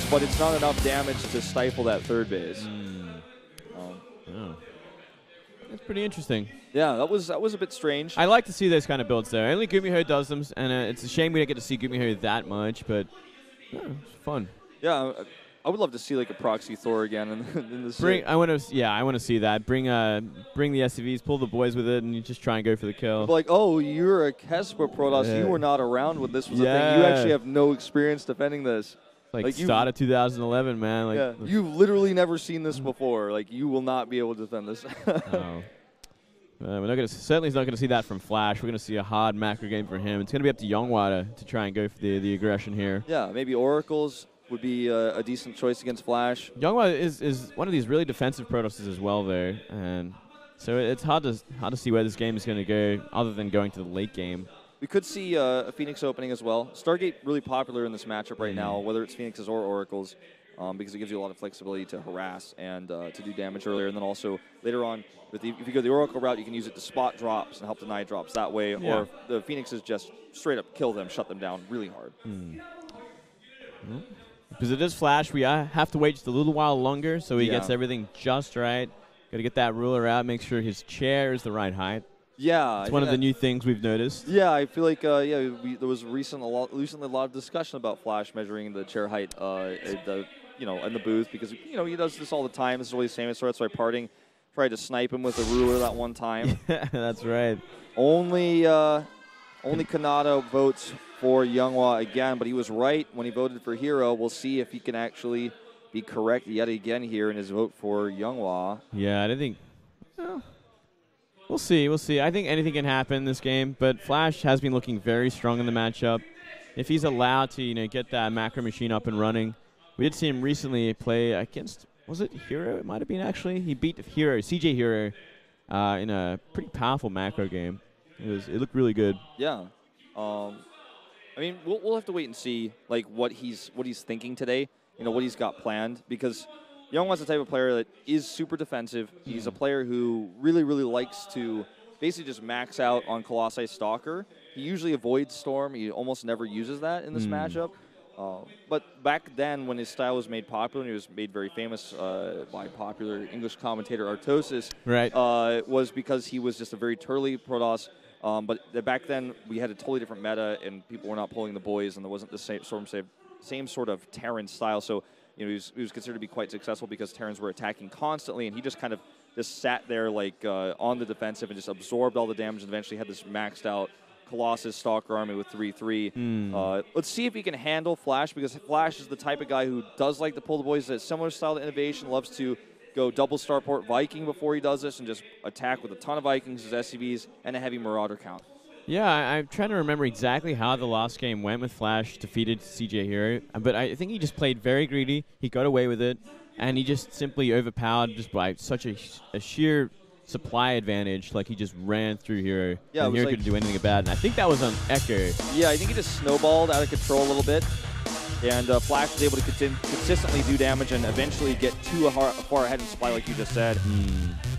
but it's not enough damage to stifle that third base. Yeah. That's pretty interesting. Yeah, that was a bit strange. I like to see those kind of builds there. Only GumiHo does them, and it's a shame we don't get to see GumiHo that much, but it's fun. Yeah, I would love to see like a proxy Thor again in the set. I want to see that. Bring the SCVs, pull the boys with it, and you just try and go for the kill. Like, oh, you're a Kesper Protoss. You were not around when this was a thing. You actually have no experience defending this. Like start of 2011, man. Like, yeah, you've literally never seen this before. Like, you will not be able to defend this. No. We're not gonna certainly not going to see that from Flash. We're going to see a hard macro game for him. It's going to be up to YongHwa to try and go for the aggression here. Yeah, maybe Oracles would be a decent choice against Flash. YongHwa is one of these really defensive Protosses as well, though, and so it's hard to see where this game is going to go, other than going to the late game. We could see a Phoenix opening as well. Stargate really popular in this matchup right now, whether it's Phoenixes or Oracles, because it gives you a lot of flexibility to harass and to do damage earlier. And then also later on, if you go the Oracle route, you can use it to spot drops and help deny drops that way. Yeah. Or the Phoenixes just straight up kill them, shut them down really hard. Because it is Flash, we have to wait just a little while longer so he gets everything just right. Got to get that ruler out, make sure his chair is the right height. Yeah, it's one of the new things we've noticed. Yeah, I feel like there was recently a lot of discussion about Flash measuring the chair height, in the booth, because he does this all the time. This is really famous. So that's why Parting tried to snipe him with a ruler that one time. Yeah, that's right. Only Kanata votes for YongHwa again, but he was right when he voted for Hero. We'll see if he can actually be correct yet again here in his vote for YongHwa. Yeah, I don't think. Well, we'll see. We'll see. I think anything can happen in this game, but Flash has been looking very strong in the matchup. If he's allowed to, get that macro machine up and running, we did see him recently play against. Was it Hero? It might have been actually. He beat Hero, CJ Hero, in a pretty powerful macro game. It looked really good. Yeah. I mean, we'll have to wait and see like what he's thinking today. What he's got planned, because YongHwa's the type of player that is super defensive. He's a player who really, really likes to basically just max out on Colossi Stalker. He usually avoids Storm. He almost never uses that in this matchup. But back then, when his style was made popular, and he was made very famous by popular English commentator Artosis, right, was because he was just a very turly Protoss. But back then, we had a totally different meta, and people were not pulling the boys, and there wasn't the same sort of Terran style. So he was considered to be quite successful because Terrans were attacking constantly, and he just kind of just sat there like on the defensive and just absorbed all the damage, and eventually had this maxed out Colossus Stalker army with 3/3. Let's see if he can handle Flash, because Flash is the type of guy who does like to pull the boys. It's a similar style to Innovation, loves to go double Starport Viking before he does this and just attack with a ton of Vikings, his SCVs, and a heavy Marauder count. Yeah, I'm trying to remember exactly how the last game went with Flash defeated CJ Hero, but I think he just played very greedy. He got away with it, and he just simply overpowered just by such a sheer supply advantage. Like, he just ran through Hero, and Hero couldn't do anything about it. And I think that was on Echo. Yeah, I think he just snowballed out of control a little bit, and Flash was able to consistently do damage and eventually get too far ahead in supply, like you just said.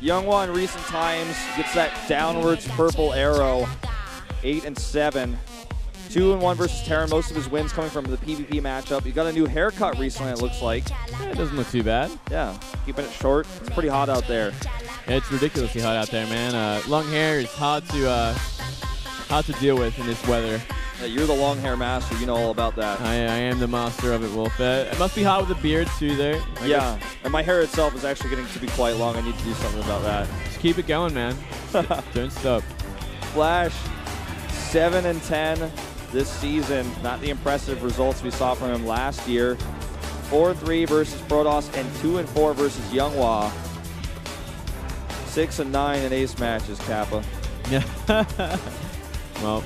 YongHwa in recent times gets that downwards purple arrow. 8-7, 2-1 versus Terran. Most of his wins coming from the PvP matchup. He got a new haircut recently, it looks like. Yeah, it doesn't look too bad. Yeah, keeping it short. It's pretty hot out there. Yeah, it's ridiculously hot out there, man. Long hair is hard to deal with in this weather. Yeah, you're the long hair master. You know all about that. I am the master of it, Wolf. It must be hot with the beard too, there. Yeah, and my hair itself is actually getting to be quite long. I need to do something about that. Just keep it going, man. Don't stop. Flash. 7-10 this season. Not the impressive results we saw from him last year. 4-3 versus Protoss and 2-4 versus YongHwa. 6-9 in ace matches, Kappa. Yeah. Well,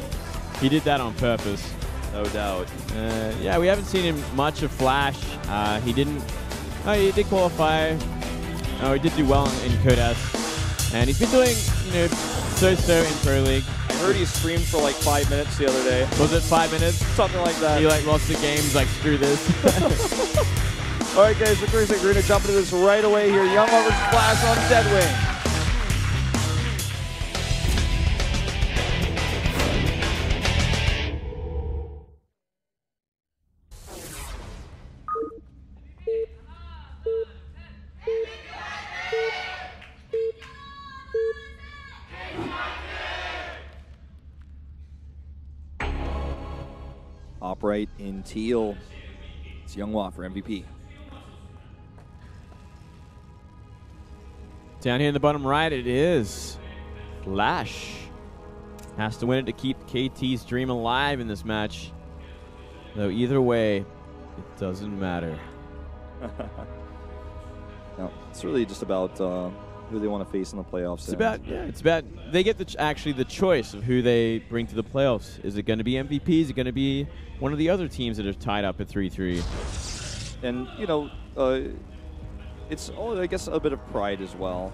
he did that on purpose. No doubt. Yeah, we haven't seen him much of Flash. He didn't. He did qualify. He did do well in Code S, and he's been doing so in Pro League. I heard he streamed for like 5 minutes the other day. Was it 5 minutes? Something like that. He lost the game. He's like, screw this. All right, guys, we're going to jump into this right away here. YongHwa versus Flash on Deadwing. right in teal. It's YongHwa for MVP. Down here in the bottom right, it is Flash. Has to win it to keep KT's dream alive in this match. Though either way, it doesn't matter. No, it's really just about who they want to face in the playoffs. It's about they get actually the choice of who they bring to the playoffs. Is it going to be MVP? Is it going to be one of the other teams that are tied up at 3-3? And you know, it's I guess a bit of pride as well.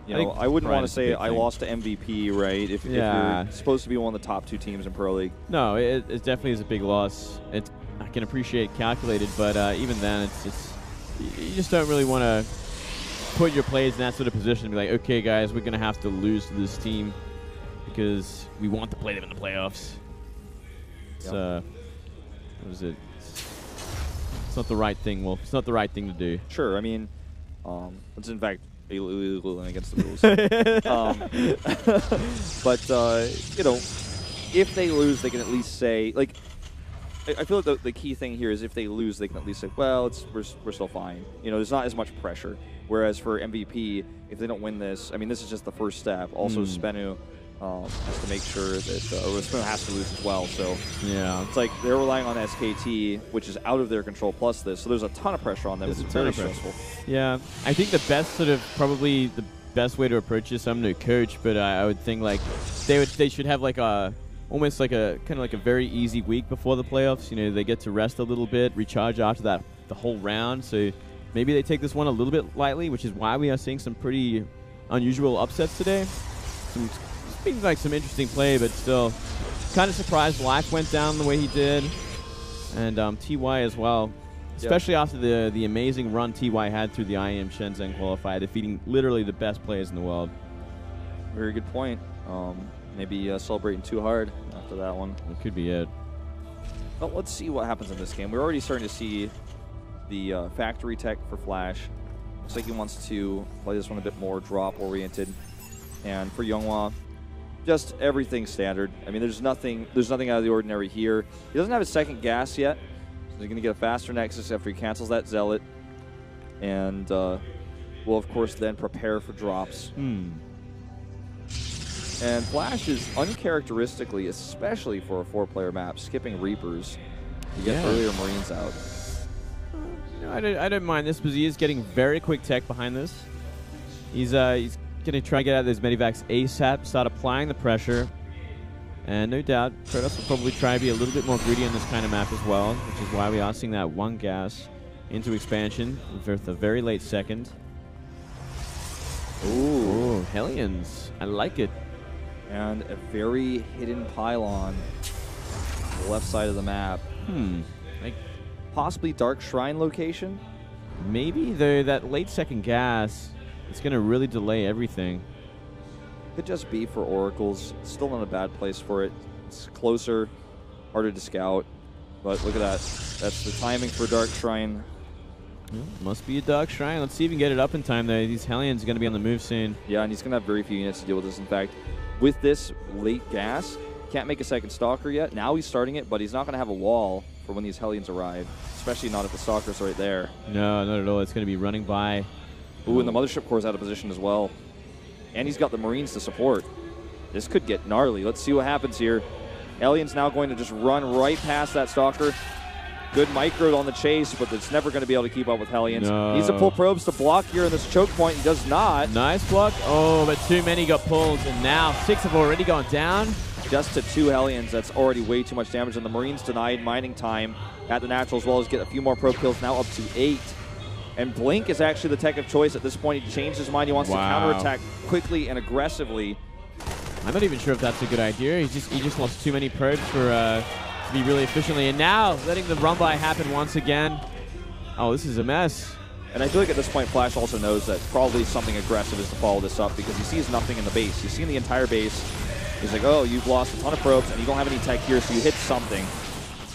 You know, I wouldn't want to say I lost to MVP, right? If you're supposed to be one of the top 2 teams in Pro League. No, it definitely is a big loss. I can appreciate calculated, but even then, it's you just don't really want to put your players in that sort of position and be like, okay, guys, we're going to have to lose to this team because we want to play them in the playoffs. It's, what is it? It's not the right thing, Wolf. It's not the right thing to do. Sure. I mean, it's in fact illegal against the rules. But, you know, if they lose, they can at least say, like, I feel like the key thing here is if they lose, they can at least say, well, we're still fine. You know, there's not as much pressure. Whereas for MVP, if they don't win this, I mean, this is just the first step. Also, Spenu has to make sure that Spenu has to lose as well. So yeah, it's like they're relying on SKT, which is out of their control, plus this. So there's a ton of pressure on them. It's very stressful. Yeah, I think the best probably the best way to approach this. I'm no coach, but I would think like they should have like almost like a kind of like a very easy week before the playoffs. You know, they get to rest a little bit, recharge after the whole round. So maybe they take this one a little bit lightly, which is why we are seeing some pretty unusual upsets today. It's been like some interesting play, but still kind of surprised Life went down the way he did, and TY as well, especially after the amazing run TY had through the IEM Shenzhen qualifier, defeating literally the best players in the world. Very good point. Maybe celebrating too hard after that one. It could be it. But let's see what happens in this game. We're already starting to see the factory tech for Flash. Looks like he wants to play this one a bit more drop-oriented. And for YongHwa, just everything standard. I mean, there's nothing out of the ordinary here. He doesn't have his second gas yet. So he's going to get a faster Nexus after he cancels that Zealot. And will, of course, then prepare for drops. And Flash is uncharacteristically, especially for a 4-player map, skipping Reapers to get earlier Marines out. I don't mind this because he is getting very quick tech behind this. He's going to try to get out of those Medivacs ASAP, start applying the pressure. And no doubt, Protoss will probably try to be a little bit more greedy on this kind of map as well, which is why we are seeing that one gas into expansion with a very late second. Ooh, Hellions. I like it. And a very hidden pylon on the left side of the map. Like possibly Dark Shrine location? Maybe, though, that late second gas, it's going to really delay everything. Could just be for Oracles. Still not a bad place for it. It's closer, harder to scout. But look at that. That's the timing for Dark Shrine. Must be a Dark Shrine. Let's see if we can get it up in time, though. These Hellions are going to be on the move soon. Yeah, and he's going to have very few units to deal with this. In fact, with this late gas, can't make a second Stalker yet. Now he's starting it, but he's not going to have a wall for when these Hellions arrive, especially not if the Stalker's right there. No, not at all. It's going to be running by. Ooh, and the Mothership Core's out of position as well. And he's got the Marines to support. This could get gnarly. Let's see what happens here. Hellions now going to just run right past that Stalker. Good micro on the chase, but it's never going to be able to keep up with Hellions. No. Needs to pull probes to block here in this choke point. He does not. Nice block. Oh, but too many got pulled, and now 6 have already gone down. Just to 2 Hellions. That's already way too much damage, and the Marines denied mining time at the natural, as well as get a few more probe kills, now up to 8. And Blink is actually the tech of choice at this point. He changed his mind. He wants to counterattack quickly and aggressively. I'm not even sure if that's a good idea. He just lost too many probes for to be really efficiently. And now letting the run by happen once again. Oh, this is a mess. And I feel like at this point, Flash also knows that probably something aggressive is to follow this up because he sees nothing in the base. He's seen the entire base. He's like, oh, you've lost a ton of probes and you don't have any tech here, so you hit something.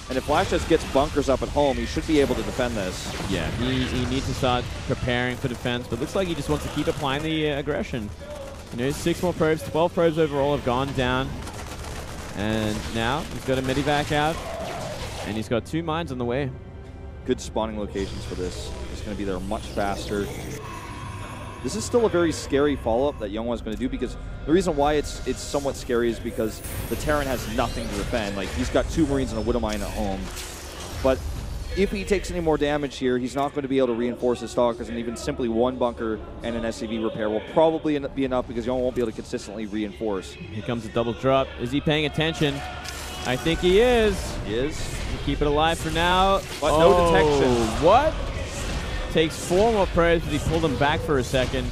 And if Flash just gets bunkers up at home, he should be able to defend this. Yeah, he needs to start preparing for defense, but it looks like he just wants to keep applying the aggression. You know, 6 more probes, 12 probes overall have gone down. And now he's got a Medivac out. And he's got 2 mines on the way. Good spawning locations for this. It's going to be there much faster. This is still a very scary follow-up that YongHwa is going to do, because the reason why it's somewhat scary is because the Terran has nothing to defend. Like, he's got 2 Marines and a Widow Mine at home. But if he takes any more damage here, he's not going to be able to reinforce his Stalkers, and even simply 1 bunker and an SCV repair will probably be enough, because YongHwa won't be able to consistently reinforce. Here comes a double drop. Is he paying attention? I think he is. He is. Keep it alive for now. But no detection. What? Takes 4 more probes, but he pulled them back for a second.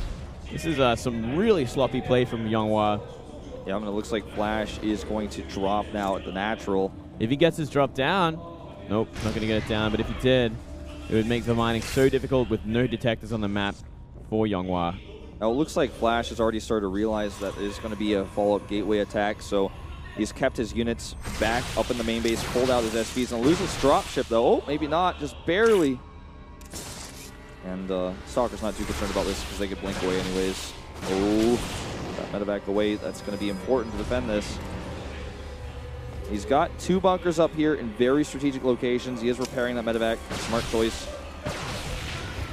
This is some really sloppy play from YongHwa. Yeah, it looks like Flash is going to drop now at the natural. If he gets his drop down, nope, not going to get it down. But if he did, it would make the mining so difficult with no detectors on the map for YongHwa. Now, it looks like Flash has already started to realize that there's going to be a follow-up gateway attack, so he's kept his units back up in the main base, pulled out his SPs, and loses dropship, though. Oh, maybe not, just barely. And Stalker's not too concerned about this because they could blink away anyways. Oh, that medevac away. That's going to be important to defend this. He's got 2 bunkers up here in very strategic locations. He is repairing that medevac. Smart choice.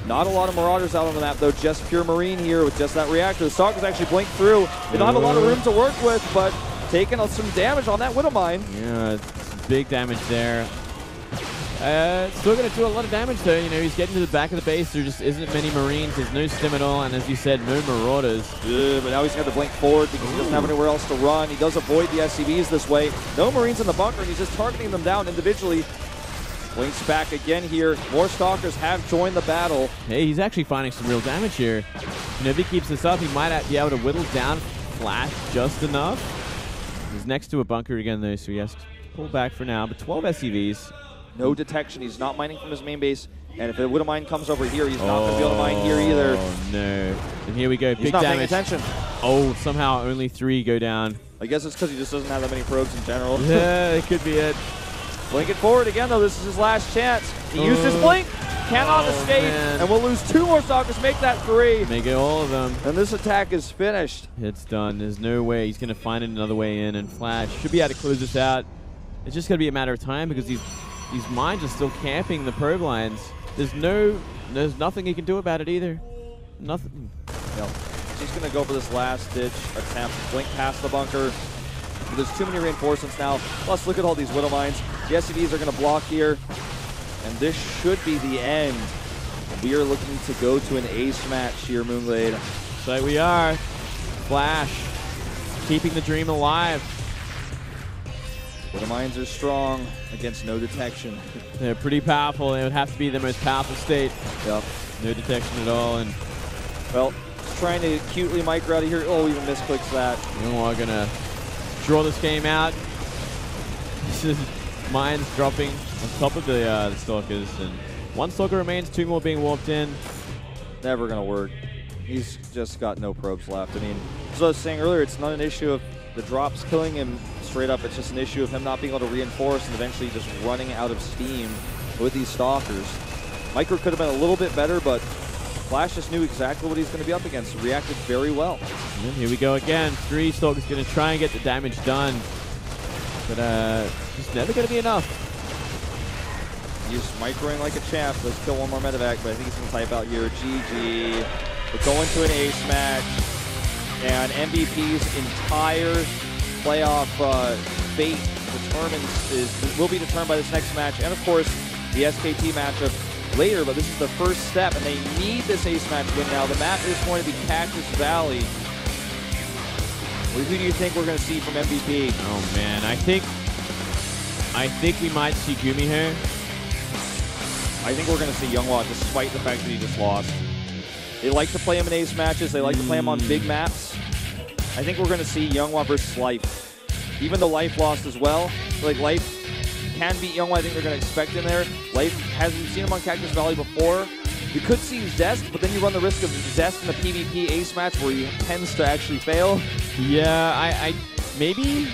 Not a lot of Marauders out on the map, though. Just pure Marine here with just that reactor. The Stalkers actually blink through. They don't have a lot of room to work with, but taking some damage on that Widow Mine. Yeah, it's big damage there. Still going to do a lot of damage, though. You know, he's getting to the back of the base. There just isn't many Marines. There's no stim at all, and as you said, no Marauders. But now he's got to blink forward because he doesn't have anywhere else to run. He does avoid the SCVs this way. No Marines in the bunker, and he's just targeting them down individually. Blinks back again here. More Stalkers have joined the battle. Hey, he's actually finding some real damage here. You know, if he keeps this up, he might be able to whittle down Flash just enough. He's next to a bunker again, though, so he has to pull back for now. But 12 SCVs. No detection. He's not mining from his main base. And if the Widow Mine comes over here, he's not going to be able to mine here either. Oh, no. And here we go. He's big not damage. paying attention. Oh, somehow only 3 go down. I guess it's because he just doesn't have that many probes in general. Yeah, it could be it. Blinking forward again, though. This is his last chance. He used his blink. Cannot escape. Man. And we'll lose 2 more Stalkers. Make that 3. Make it all of them. And this attack is finished. It's done. There's no way he's going to find another way in. And Flash should be able to close this out. It's just going to be a matter of time because these mines are still camping the probe lines. There's nothing he can do about it either. Nothing. No. He's going to go for this last-ditch attempt. Blink past the bunker. But there's too many reinforcements now. Plus, look at all these Widow Mines. The SCVs are going to block here. And this should be the end. We are looking to go to an ace match here, Moonglade. So we are. Flash keeping the dream alive. Widow Mines are strong against no detection. They're pretty powerful. It would have to be the most powerful state. Yep. No detection at all. And well, just trying to cutely micro out of here. Oh, even misclicks that. YongHwa gonna draw this game out. This is mines dropping on top of the Stalkers, and 1 Stalker remains, 2 more being warped in. Never gonna work. He's just got no probes left. I mean, as I was saying earlier, it's not an issue of the drops killing him straight up. It's just an issue of him not being able to reinforce and eventually just running out of steam with these Stalkers. Micro could have been a little bit better, but Flash just knew exactly what he's going to be up against. Reacted very well. And here we go again. 3 Stalkers going to try and get the damage done. But it's never going to be enough. He's microing like a champ. Let's kill 1 more medevac, but I think he's going to type out here. GG. We're going to an ace match. And MVP's entire playoff fate will be determined by this next match. And, of course, the SKT matchup later, but this is the first step, and they need this ace match win now. The map is going to be Cactus Valley. Who do you think we're going to see from MVP? Oh, man. I think we might see Gumi here. I think we're going to see YongHwa, despite the fact that he just lost. They like to play him in ace matches. They like to play him on big maps. I think we're going to see YongHwa versus Life. Even though Life lost as well, like Life can beat YongHwa. I think they're going to expect him there. Life, hasn't seen him on Cactus Valley before. You could see Zest, but then you run the risk of Zest in the PvP ace match where he tends to actually fail. Yeah, I maybe.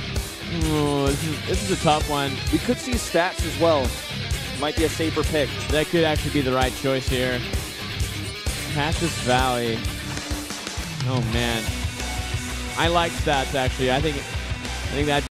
Oh, this is a tough one. We could see Stats as well. Might be a safer pick. That could actually be the right choice here. Cactus Valley. Oh man, I like Stats actually. I think that.